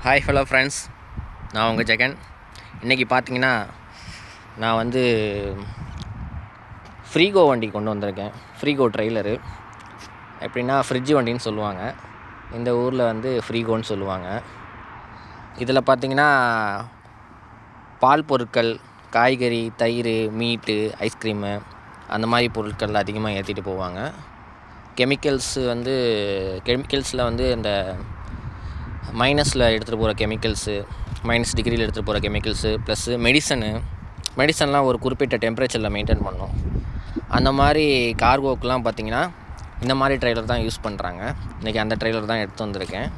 Hi hello friends, நான் உங்கள் ஜெகன். இன்றைக்கி பார்த்தீங்கன்னா நான் வந்து ஃப்ரீகோ வண்டி கொண்டு வந்திருக்கேன். ஃப்ரீகோ ட்ரெய்லரு. எப்படின்னா ஃப்ரிட்ஜ் வண்டின்னு சொல்லுவாங்க, இந்த ஊரில் வந்து ஃப்ரீகோன்னு சொல்லுவாங்க. இதில் பார்த்தீங்கன்னா பால் பொருட்கள், காய்கறி, தயிர், மீட்டு, ஐஸ்கிரீமு அந்த மாதிரி பொருட்கள் அதிகமாக ஏற்றிட்டு போவாங்க. கெமிக்கல்ஸில் வந்து இந்த மைனஸில் எடுத்துகிட்டு போகிற கெமிக்கல்ஸு, மைனஸ் டிகிரியில் எடுத்துகிட்டு போகிற கெமிக்கல்ஸு, ப்ளஸ்ஸு மெடிசன்லாம் ஒரு குறிப்பிட்ட டெம்பரேச்சரில் மெயின்டைன் பண்ணணும். அந்த மாதிரி கார்கோக்கெலாம் பார்த்திங்கன்னா இந்த மாதிரி ட்ரெய்லர் தான் யூஸ் பண்ணுறாங்க. இன்றைக்கி அந்த ட்ரெய்லர் தான் எடுத்து வந்திருக்கேன்.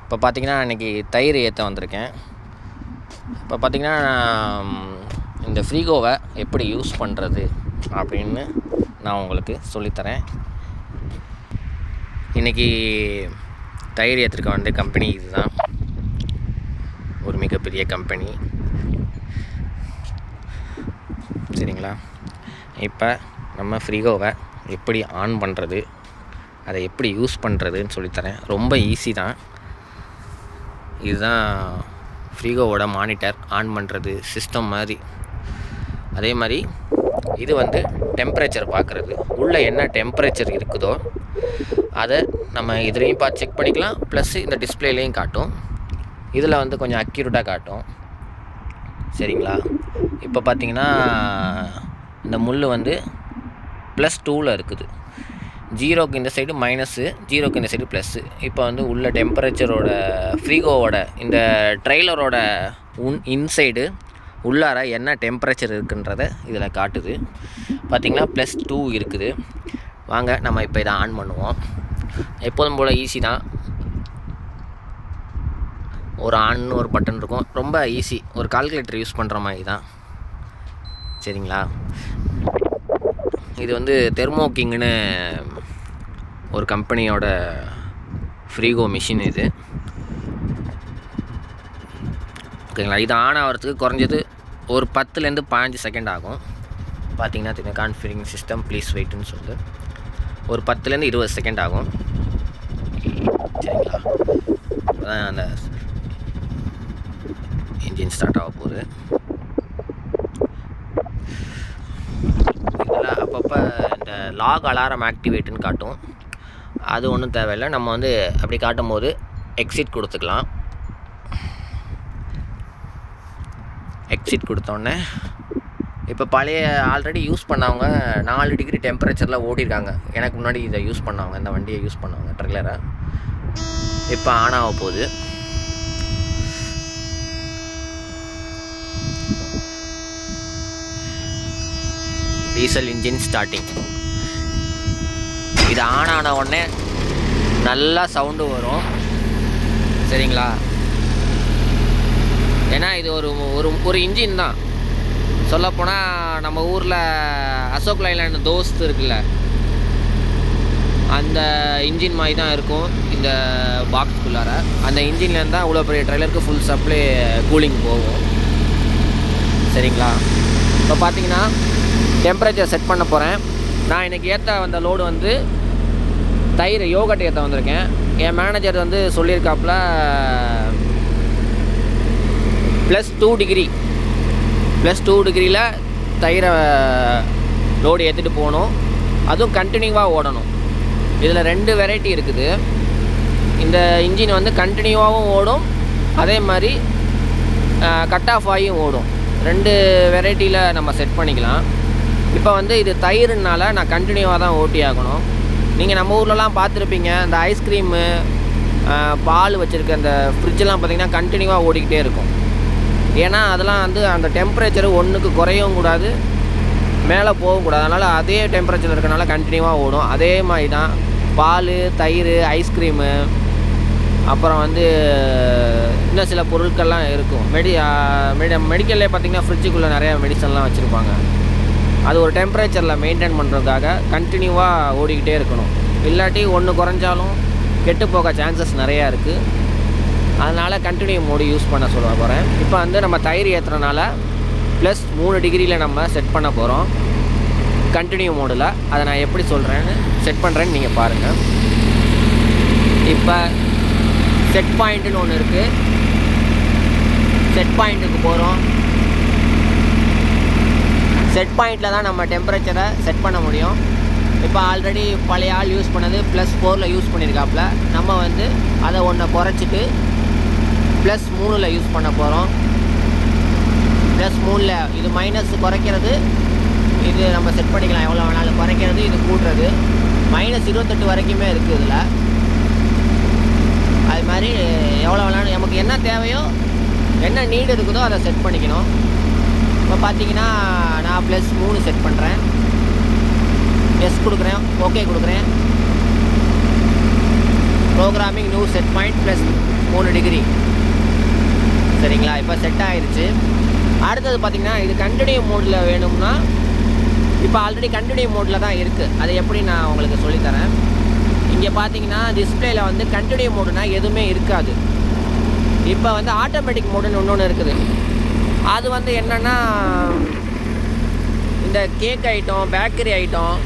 இப்போ பார்த்திங்கன்னா இன்றைக்கி தயிர் ஏற்ற வந்திருக்கேன். இப்போ பார்த்திங்கன்னா இந்த ஃப்ரீகோவை எப்படி யூஸ் பண்ணுறது அப்படின்னு நான் உங்களுக்கு சொல்லித்தரேன். இன்றைக்கி தயிர் ஏற்றிருக்க வந்த கம்பெனி இதுதான், ஒரு மிகப்பெரிய கம்பெனி. சரிங்களா? இப்போ நம்ம ஃப்ரீகோவை எப்படி ஆன் பண்ணுறது, அதை எப்படி யூஸ் பண்ணுறதுன்னு சொல்லித்தரேன். ரொம்ப ஈஸி தான். இதுதான் ஃப்ரீகோவோட மானிட்டர், ஆன் பண்ணுறது சிஸ்டம் மாதிரி. அதே மாதிரி இது வந்து டெம்பரேச்சர் பார்க்குறது, உள்ளே என்ன டெம்பரேச்சர் இருக்குதோ அதை நம்ம இதுலேயும் பார்த்து செக் பண்ணிக்கலாம். ப்ளஸ் இந்த டிஸ்பிளேலையும் காட்டும். இதில் வந்து கொஞ்சம் அக்யூரேட்டாக காட்டும். சரிங்களா? இப்போ பார்த்திங்கன்னா இந்த முள் வந்து +2ல் இருக்குது. 0க்கு இந்த சைடு மைனஸு, 0க்கு இந்த சைடு ப்ளஸ்ஸு. இப்போ வந்து உள்ள டெம்பரேச்சரோட ஃப்ரீகோவோட இந்த ட்ரெய்லரோட இன்சைடு உள்ளார என்ன டெம்பரேச்சர் இருக்குன்றதை இதில் காட்டுது. பார்த்திங்கன்னா +2 இருக்குது. வாங்க நம்ம இப்போ இதை ஆன் பண்ணுவோம். எப்போதும் போல் ஈஸி தான். ஒரு ஆன்னு ஒரு பட்டன் இருக்கும், ரொம்ப ஈஸி. ஒரு கால்குலேட்டர் யூஸ் பண்ணுற மாதிரி தான். சரிங்களா? இது வந்து தெர்மோகிங்னு ஒரு கம்பெனியோட ஃப்ரீகோ மிஷின் இது. ஓகேங்களா? இது ஆன் ஆகிறதுக்கு குறைஞ்சது ஒரு 10லேருந்து 15 செகண்ட் ஆகும். பார்த்திங்கன்னா தெரியும், கான்ஃபிகரிங் சிஸ்டம் ப்ளீஸ் வெயிட்னு சொல்லு. ஒரு 10லேருந்து 20 செகண்ட் ஆகும். சரிங்களா? அதான் அந்த இன்ஜின் ஸ்டார்ட் ஆக போகுது. இதில் அப்பப்போ இந்த லாக் அலாரம் ஆக்டிவேட்டுன்னு காட்டும். அது ஒன்றும் தேவையில்லை. நம்ம வந்து அப்படி காட்டும் போது எக்ஸிட் கொடுத்துக்கலாம். எக்ஸிட் கொடுத்தோடனே இப்போ பழைய ஆல்ரெடி யூஸ் பண்ணவங்க 4 டிகிரி டெம்பரேச்சரில் ஓடிருக்காங்க. எனக்கு முன்னாடி இதை யூஸ் பண்ணவங்க, இந்த வண்டியை யூஸ் பண்ணவங்க ட்ரெய்லரை. இப்போ ஆன் ஆக போகுது. Diesel engine starting. இது ஆன் ஆன உடனே நல்லா சவுண்டு வரும். சரிங்களா? ஏன்னா இது ஒரு இன்ஜின் தான். சொல்லப்போனால் நம்ம ஊரில் அசோக் லைலாண்ட் தோஸ்த் இருக்குல்ல, அந்த இன்ஜின் மாதிரி தான் இருக்கும் இந்த பாக்ஸ்குள்ளார. அந்த இன்ஜின்லேருந்து தான் இவ்வளோ பெரிய ட்ரெய்லருக்கு ஃபுல் சப்ளை கூலிங் போகும். சரிங்களா? இப்போ பார்த்தீங்கன்னா டெம்பரேச்சர் செட் பண்ண போகிறேன். நான் இன்றைக்கி ஏற்ற வந்த லோடு வந்து தயிர் யோகட் ஏற்ற வந்திருக்கேன். என் மேனேஜர் வந்து சொல்லியிருக்காப்புல +2 டிகிரியில் தயிரை லோடு ஏற்றிட்டு போகணும். அதுவும் கண்டினியூவாக ஓடணும். இதில் 2 வெரைட்டி இருக்குது. இந்த இன்ஜின் வந்து கண்டினியூவாகவும் ஓடும், அதே மாதிரி கட் ஆஃப் ஆகியும் ஓடும். 2 வெரைட்டியில் நம்ம செட் பண்ணிக்கலாம். இப்போ வந்து இது தயிர்னால நான் கண்டினியூவாக தான் ஓட்டி ஆகணும். நீங்கள் நம்ம ஊர்லலாம் பார்த்துருப்பீங்க, இந்த ஐஸ்கிரீமு, பால் வச்சுருக்க அந்த ஃப்ரிட்ஜெலாம் பார்த்திங்கன்னா கண்டினியூவாக ஓடிக்கிட்டே இருக்கும். ஏன்னா அதெல்லாம் வந்து அந்த டெம்பரேச்சர் 1க்கு குறையவும் கூடாது, மேலே போகவும் கூடாது. அதனால் அதே டெம்பரேச்சர் இருக்கனால கண்டினியூவாக ஓடும். அதே மாதிரி தான் பால், தயிர், ஐஸ்கிரீமு, அப்புறம் வந்து இன்னும் சில பொருட்கள்லாம் இருக்கும். மெடிக்கல்லே பார்த்திங்கன்னா ஃப்ரிட்ஜுக்குள்ளே நிறையா மெடிசன்லாம் வச்சுருப்பாங்க. அது ஒரு டெம்பரேச்சரில் மெயின்டைன் பண்ணுறதுக்காக கண்டினியூவாக ஓடிக்கிட்டே இருக்கணும். இல்லாட்டி 1 குறைஞ்சாலும் கெட்டு போக சான்சஸ் நிறையா இருக்குது. அதனால் கண்டினியூ மோடு யூஸ் பண்ண சொல்ல போகிறேன். இப்போ வந்து நம்ம தயிர் ஏற்றுறனால +3 டிகிரியில் நம்ம செட் பண்ண போகிறோம் கண்டினியூ மோடில். அதை நான் எப்படி செட் பண்ணுறேன்னு நீங்கள் பாருங்கள். இப்போ செட் பாயிண்ட்டுன்னு ஒன்று இருக்குது. செட் பாயிண்ட்டுக்கு போகிறோம். செட் பாயிண்டில் தான் நம்ம டெம்பரேச்சரை செட் பண்ண முடியும். இப்போ ஆல்ரெடி பழைய ஆள் யூஸ் பண்ணது +4 யூஸ் பண்ணியிருக்காப்புல. நம்ம வந்து அதை ஒன்றை குறைச்சிட்டு +3 யூஸ் பண்ண போகிறோம். +3 இது மைனஸ் குறைக்கிறது, இது நம்ம செட் பண்ணிக்கலாம் எவ்வளோ வேணாலும். குறைக்கிறது, இது கூட்டுறது. -28 வரைக்குமே இருக்குது இதில். அது மாதிரி எவ்வளோ வேணாலும் நமக்கு என்ன தேவையோ, என்ன நீடு இருக்குதோ அதை செட் பண்ணிக்கணும். இப்போ பார்த்தீங்கன்னா நான் +3 செட் பண்ணுறேன். எஸ் கொடுக்குறேன், ஓகே கொடுக்குறேன். Programming new set point +3 degree. சரிங்களா, இப்போ செட் ஆகிடுச்சு. அடுத்தது பார்த்திங்கன்னா இது கண்டினியூ மோடில் வேணும்னா, இப்போ ஆல்ரெடி கண்டினியூ மோடில் தான் இருக்குது. அது எப்படி நான் உங்களுக்கு சொல்லித்தரேன். இங்கே பார்த்தீங்கன்னா டிஸ்பிளேயில் வந்து கண்டினியூ மோடுனா எதுவுமே இருக்காது. இப்போ வந்து ஆட்டோமேட்டிக் மோடுன்னு இன்னொன்று இருக்குது. அது வந்து என்னென்னா, இந்த கேக் ஐட்டம், பேக்கரி ஐட்டம்,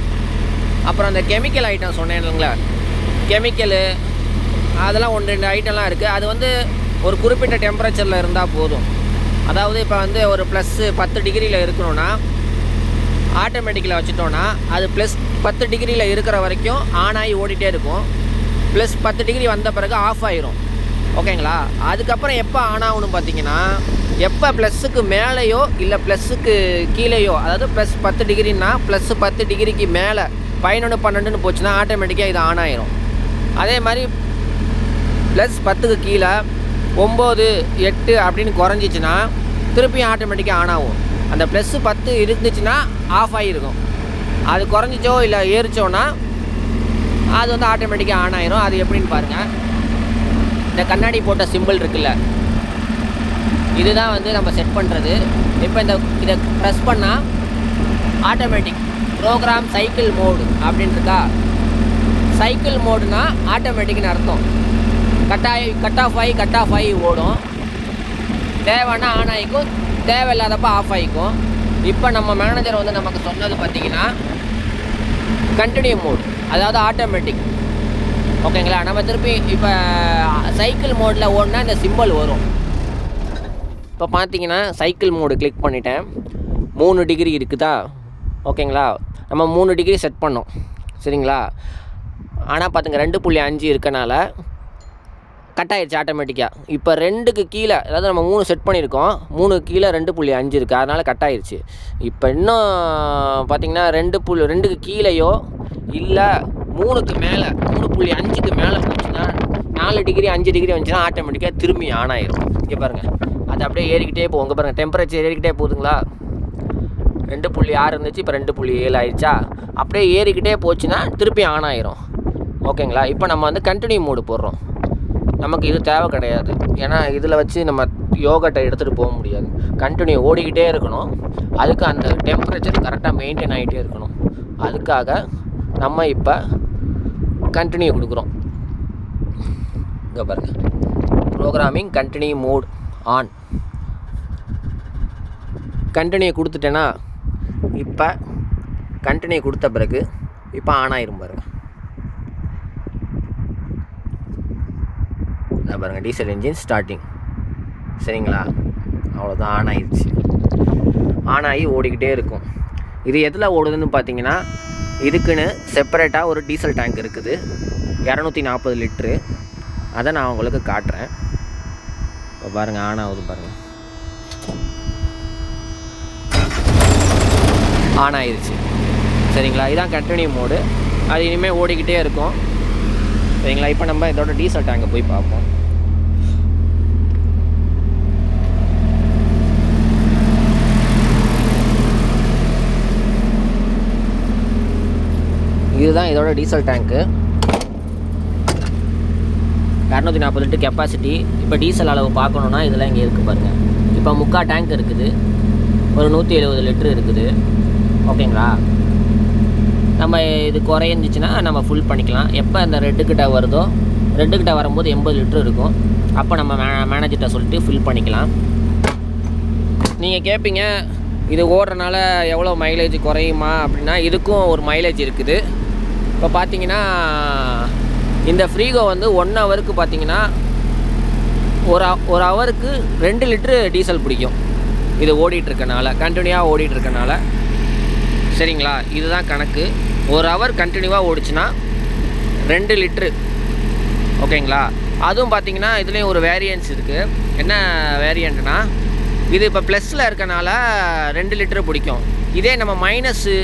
அப்புறம் அந்த கெமிக்கல் ஐட்டம் சொன்னேன் இல்லைங்களா, கெமிக்கலு அதெல்லாம் 1-2 ஐட்டம்லாம் இருக்குது. அது வந்து ஒரு குறிப்பிட்ட டெம்பரேச்சரில் இருந்தால் போதும். அதாவது இப்போ வந்து ஒரு +10 டிகிரியில் இருக்கணும்னா ஆட்டோமேட்டிக்கில் வச்சுட்டோன்னா அது +10 டிகிரியில் இருக்கிற வரைக்கும் ஆன் ஆகி ஓடிட்டே இருக்கும். +10 டிகிரி வந்த பிறகு ஆஃப் ஆகிரும். ஓகேங்களா. அதுக்கப்புறம் எப்போ ஆன் ஆகணும் பார்த்தீங்கன்னா, எப்போ ப்ளஸ்ஸுக்கு மேலேயோ இல்லை ப்ளஸ்ஸுக்கு கீழேயோ, அதாவது +10 டிகிரின்னா +10 டிகிரிக்கு மேலே 11, 12ன்னு போச்சுன்னா ஆட்டோமேட்டிக்காக இது ஆன் ஆகிரும். அதே மாதிரி +10க்கு கீழே 9, 8 அப்படின்னு குறைஞ்சிச்சின்னா திருப்பியும் ஆட்டோமேட்டிக்காக ஆன் ஆகும். அந்த +10 இருந்துச்சுன்னா ஆஃப் ஆகிருக்கும். அது குறைஞ்சிச்சோ இல்லை ஏறிச்சோன்னா அது வந்து ஆட்டோமேட்டிக்காக ஆன் ஆகிரும். அது எப்படின்னு பாருங்கள். இந்த கண்ணாடி போட்ட சிம்பிள் இருக்குல்ல, இதுதான் வந்து நம்ம செட் பண்ணுறது. இப்போ இதை ப்ரெஸ் பண்ணால் ஆட்டோமேட்டிக் ப்ரோக்ராம் சைக்கிள் மோடு அப்படின்னு இருக்கா. சைக்கிள் மோடுனா ஆட்டோமேட்டிக்னு அர்த்தம். கட் ஆஃப் ஆகி ஓடும். தேவைன்னா ஆன் ஆகிக்கும், தேவையில்லாதப்போ ஆஃப் ஆகிக்கும். இப்போ நம்ம மேனேஜர் வந்து நமக்கு சொன்னது பார்த்திங்கன்னா கண்டினியூ மோட், அதாவது ஆட்டோமேட்டிக். ஓகேங்களா. நம்ம திருப்பி இப்போ சைக்கிள் மோடில் ஓடினா இந்த சிம்பிள் வரும். இப்போ பார்த்தீங்கன்னா சைக்கிள் மோடு கிளிக் பண்ணிட்டேன். 3 டிகிரி இருக்குதா. ஓகேங்களா. நம்ம 3 டிகிரி செட் பண்ணோம். சரிங்களா. ஆனால் பார்த்துங்க 2.5 இருக்கனால கட் ஆகிடுச்சு ஆட்டோமேட்டிக்காக. இப்போ 2க்கு கீழே, அதாவது நம்ம 3 செட் பண்ணியிருக்கோம், 3க்கு கீழே 2.5 இருக்குது, அதனால் கட் ஆகிடுச்சு. இப்போ இன்னும் பார்த்திங்கன்னா 2க்கு கீழேயோ இல்லை 3க்கு மேலே 3.5க்கு மேலே போச்சுன்னா 4 டிகிரி 5 டிகிரி வந்துச்சுன்னா ஆட்டோமேட்டிக்காக திரும்பி ஆன் ஆகிடும். இங்கே பாருங்கள், அது அப்படியே ஏறிக்கிட்டே போகும். இங்கே பாருங்கள், டெம்பரேச்சர் ஏறிக்கிட்டே போகுதுங்களா. 2.6 இருந்துச்சு, இப்போ 2.7 ஆயிடுச்சா. அப்படியே ஏறிக்கிட்டே போச்சுன்னா திருப்பி ஆன் ஆகிரும். ஓகேங்களா. இப்போ நம்ம வந்து கண்டினியூ மோடு போடுறோம். நமக்கு இது தேவை கிடையாது, ஏன்னா இதில் வச்சு நம்ம யோகட்டை எடுத்துகிட்டு போக முடியாது. கண்டினியூ ஓடிக்கிட்டே இருக்கணும். அதுக்கு அந்த டெம்பரேச்சர் கரெக்டாக மெயின்டைன் ஆகிட்டே இருக்கணும். அதுக்காக நம்ம இப்போ கண்டினியூ கொடுக்குறோம். இங்கே பாருங்கள், programming continue mode on. Continue கொடுத்துட்டேன்னா இப்போ கண்டினியூ கொடுத்த பிறகு இப்போ ஆன் ஆயிரும் பாருங்கள். பாருங்கள், டீசல் இன்ஜின் ஸ்டார்டிங். சரிங்களா. அவ்வளோதான், ஆன் ஆகிடுச்சு. ஆன் ஆகி ஓடிக்கிட்டே இருக்கும். இது எதில் ஓடுதுன்னு பார்த்தீங்கன்னா, இதுக்குன்னு செப்பரேட்டாக ஒரு டீசல் டேங்க் இருக்குது, 240 லிட்ரு. அதை நான் உங்களுக்கு காட்டுறேன். இப்போ பாருங்கள், ஆன் ஆகுது பாருங்கள். ஆன் ஆயிடுச்சு. சரிங்களா. இதுதான் கண்டினியூ மோடு. அது இனிமேல் ஓடிக்கிட்டே இருக்கும். சரிங்களா. இப்போ நம்ம இதோட டீசல் டேங்கை போய் பார்ப்போம். இதுதான் இதோட டீசல் டேங்க்கு, 240 லிட்டர் கெப்பாசிட்டி. இப்போ டீசல் அளவு பார்க்கணுன்னா இதெல்லாம் இங்கே இருக்குது பாருங்கள். இப்போ 3/4 டேங்க் இருக்குது, ஒரு 170 லிட்டரு இருக்குது. ஓகேங்களா. நம்ம இது குறைஞ்சிச்சின்னா நம்ம ஃபுல் பண்ணிக்கலாம். எப்போ அந்த ரெட்டுக்கிட்ட வருதோ, ரெட்டுக்கிட்ட வரும்போது 80 லிட்டரு இருக்கும், அப்போ நம்ம மேனேஜர்கிட்ட சொல்லிட்டு ஃபில் பண்ணிக்கலாம். நீங்கள் கேட்பீங்க, இது ஓடுறனால எவ்வளோ மைலேஜ் குறையுமா அப்படின்னா, இதுக்கும் ஒரு மைலேஜ் இருக்குது. இப்போ பார்த்தீங்கன்னா இந்த ஃப்ரீகோ வந்து 1 ஹவருக்கு பார்த்தீங்கன்னா ஒரு ஹவருக்கு 2 லிட்ரு டீசல் பிடிக்கும். இது ஓடிட்டுருக்கனால, கண்டினியூவாக ஓடிட்டுருக்கனால. சரிங்களா, இதுதான் கணக்கு. ஒரு ஹவர் கண்டினியூவாக ஓடிச்சுன்னா 2 லிட்ரு. ஓகேங்களா. அதுவும் பார்த்திங்கன்னா இதுலேயும் ஒரு வேரியன்ஸ் இருக்குது. என்ன வேரியண்ட்னா, இது இப்போ ப்ளஸில் இருக்கனால 2 லிட்ரு பிடிக்கும். இதே நம்ம -1, -2,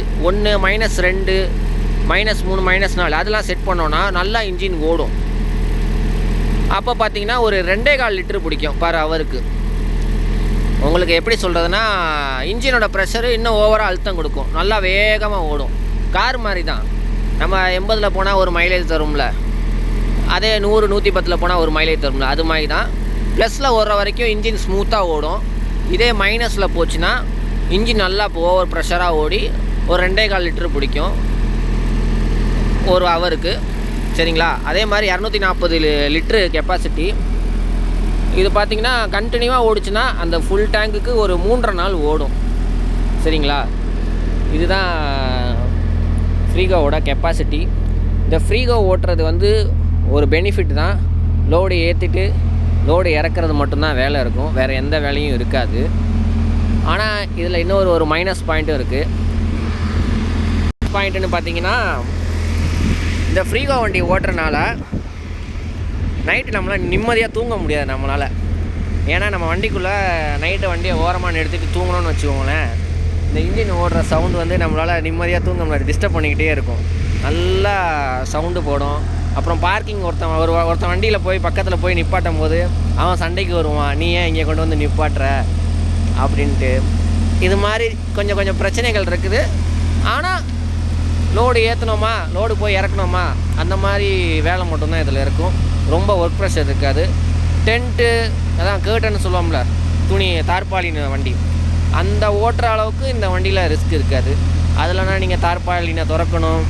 -3, -4 அதெல்லாம் செட் பண்ணோன்னா நல்லா இன்ஜின் ஓடும். அப்போ பார்த்தீங்கன்னா ஒரு 2.25 லிட்ரு பிடிக்கும் பர் ஹவருக்கு. உங்களுக்கு எப்படி சொல்கிறதுனா, இன்ஜினோட ப்ரெஷரு இன்னும் ஓவராக அழுத்தம் கொடுக்கும். நல்லா வேகமாக ஓடும். கார் மாதிரி தான். நம்ம 80ல் போனால் ஒரு மைலேஜ் தரும்ல, அதே 100, 110ல் போனால் ஒரு மைலேஜ் தரும்ல, அது மாதிரி தான். ப்ளஸில் ஓடுற வரைக்கும் இன்ஜின் ஸ்மூத்தாக ஓடும். இதே மைனஸில் போச்சுன்னா இன்ஜின் நல்லா ஓவர் ப்ரெஷராக ஓடி ஒரு 2.25 லிட்ரு பிடிக்கும் ஒரு ஹவருக்கு. சரிங்களா. அதே மாதிரி 240 லிட்ரு கெப்பாசிட்டி. இது பார்த்திங்கன்னா கண்டினியூவாக ஓடிச்சுன்னா அந்த ஃபுல் டேங்குக்கு ஒரு 3.5 நாள் ஓடும். சரிங்களா. இதுதான் ஃப்ரீகோவோட கெப்பாசிட்டி. இந்த ஃப்ரீகோ ஓட்டுறது வந்து ஒரு பெனிஃபிட் தான். லோடு ஏற்றிட்டு லோடு இறக்குறது மட்டும்தான் வேலை இருக்கும், வேறு எந்த வேலையும் இருக்காது. ஆனால் இதில் இன்னொரு ஒரு மைனஸ் பாயிண்ட்டும் இருக்குது. பாயிண்ட்டுன்னு பார்த்தீங்கன்னா, இந்த ஃப்ரீகோ வண்டி ஓட்டுறனால நைட்டு நம்மளால் நிம்மதியாக தூங்க முடியாது நம்மளால். ஏன்னா நம்ம வண்டிக்குள்ளே நைட்டு வண்டியை ஓரமாக நிறுத்திட்டு தூங்கணும்னு வச்சுக்கோங்களேன், இந்த இன்ஜின் ஓடுற சவுண்டு வந்து நம்மளால் நிம்மதியாக தூங்க முடியாது, டிஸ்டர்ப் பண்ணிக்கிட்டே இருக்கும். நல்லா சவுண்டு போடும். அப்புறம் பார்க்கிங் ஒருத்தன் வண்டியில் போய் பக்கத்தில் போய் நிப்பாட்டும் போது அவன் சண்டைக்கு வருவான், நீ ஏன் இங்கே கொண்டு வந்து நிப்பாட்டுற அப்படின்ட்டு. இது மாதிரி கொஞ்சம் பிரச்சனைகள் இருக்குது. ஆனால் லோடு ஏற்றணுமா, லோடு போய் இறக்கணுமா, அந்த மாதிரி வேலை மட்டும்தான் இதில் இருக்கும். ரொம்ப ஒர்க் ப்ரெஷர் இருக்காது. டென்ட்டு அதான் கேர்ட்டன்னு சொல்லுவோம்ல, துணி தார்பாலின வண்டி, அந்த ஓட்டுற அளவுக்கு இந்த வண்டியில் ரிஸ்க் இருக்காது. அதில்னா நீங்கள் தார்பாலினை திறக்கணும்,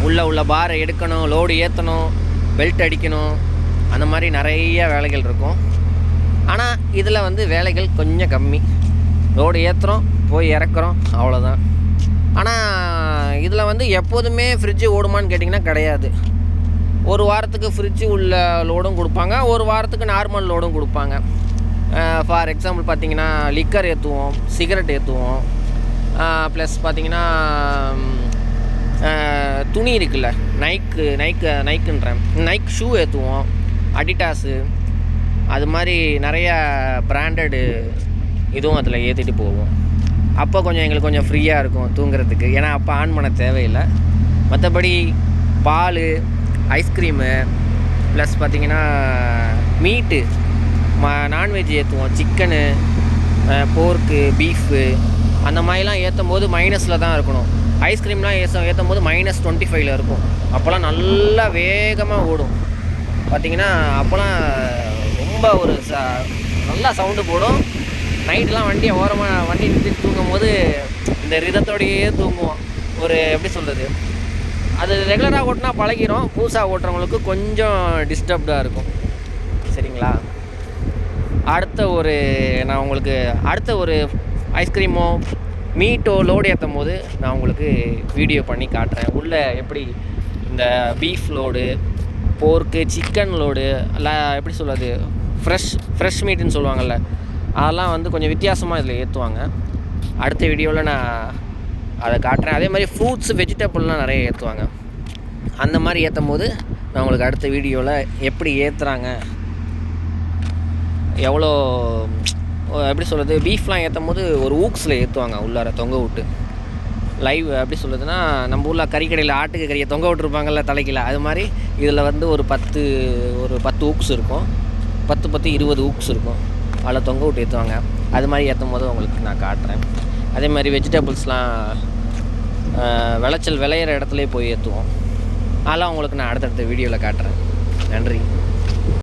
உள்ள பாரை எடுக்கணும், லோடு ஏற்றணும், பெல்ட் அடிக்கணும், அந்த மாதிரி நிறைய வேலைகள் இருக்கும். ஆனால் இதில் வந்து வேலைகள் கொஞ்சம் கம்மி. லோடு ஏற்றுறோம், போய் இறக்குறோம், அவ்வளோதான். ஆனால் இதில் வந்து எப்போதுமே ஃப்ரிட்ஜு ஓடுமான்னு கேட்டிங்கன்னா கிடையாது. ஒரு வாரத்துக்கு ஃப்ரிட்ஜு உள்ள லோடும் கொடுப்பாங்க, ஒரு வாரத்துக்கு நார்மல் லோடும் கொடுப்பாங்க. ஃபார் எக்ஸாம்பிள் பார்த்தீங்கன்னா லிக்கர் ஏற்றுவோம், சிகரெட் ஏற்றுவோம், ப்ளஸ் பார்த்தீங்கன்னா துணி இருக்குல்ல, நைக் ஷூ ஏற்றுவோம், அடிடாஸு, அது மாதிரி நிறையா பிராண்டடு இதுவும் அதில் ஏற்றிட்டு போவோம். அப்போ எங்களுக்கு கொஞ்சம் ஃப்ரீயாக இருக்கும் தூங்குறதுக்கு. ஏன்னா அப்போ ஆன் பண்ண தேவையில்லை. மற்றபடி பால், ஐஸ்கிரீமு, ப்ளஸ் பார்த்திங்கன்னா மீட்டு, நான்வெஜ் ஏற்றுவோம், சிக்கனு, போர்க்கு, பீஃபு, அந்த மாதிரிலாம் ஏற்றும் போது மைனஸில் தான் இருக்கணும். ஐஸ்கிரீம்லாம் ஏற்றும் போது -25ல் இருக்கும். அப்போல்லாம் நல்லா வேகமாக ஓடும். பார்த்திங்கன்னா அப்போல்லாம் ரொம்ப ஒரு நல்லா சவுண்டு போடும். நைட்டெலாம் வண்டியை ஓரமாக வண்டி நிறுத்திட்டு தூங்கும் போது இந்த ரிதத்தோடையே தூங்குவோம். ஒரு எப்படி சொல்கிறது, அது ரெகுலராக ஓட்டினா பழகிரும். புதுசாக ஓட்டுறவங்களுக்கு கொஞ்சம் டிஸ்டர்ப்டாக இருக்கும். சரிங்களா. நான் உங்களுக்கு அடுத்த ஒரு ஐஸ்கிரீமோ மீட்டோ லோடு ஏற்றும் போது நான் உங்களுக்கு வீடியோ பண்ணி காட்டுறேன். உள்ளே எப்படி இந்த பீஃப் லோடு, போர்க்கு, சிக்கன் லோடு எல்லாம் எப்படி சொல்கிறது, ஃப்ரெஷ் மீட்டுன்னு சொல்லுவாங்கள்ல, அதெல்லாம் வந்து கொஞ்சம் வித்தியாசமாக இதில் ஏற்றுவாங்க. அடுத்த வீடியோவில் நான் அதை காட்டுறேன். அதே மாதிரி ஃப்ரூட்ஸு, வெஜிடபிள்லாம் நிறைய ஏற்றுவாங்க. அந்த மாதிரி ஏற்றும் போது நான் உங்களுக்கு அடுத்த வீடியோவில் எப்படி ஏற்றுறாங்க, எவ்வளோ எப்படி சொல்கிறது, பீஃப்லாம் ஏற்றும் போது ஒரு ஊக்ஸில் ஏற்றுவாங்க, உள்ளார தொங்க விட்டு லைவ். எப்படி சொல்கிறதுனா, நம்ம ஊரில் கறிக்கடையில் ஆட்டுக்கு கறியை தொங்க விட்டுருப்பாங்கள்ல தலைக்கில், அது மாதிரி இதில் வந்து ஒரு 10 ஊக்ஸ் இருக்கும், 10 20 ஊக்ஸ் இருக்கும், அதில் தொங்க விட்டு ஏற்றுவாங்க. அது மாதிரி ஏற்றும் போது உங்களுக்கு நான் காட்டுறேன். அதே மாதிரி வெஜிடபிள்ஸ்லாம் விளையிற இடத்துலையே போய் ஏற்றுவோம். அதெல்லாம் உங்களுக்கு நான் அடுத்தடுத்த வீடியோவில் காட்டுறேன். நன்றி.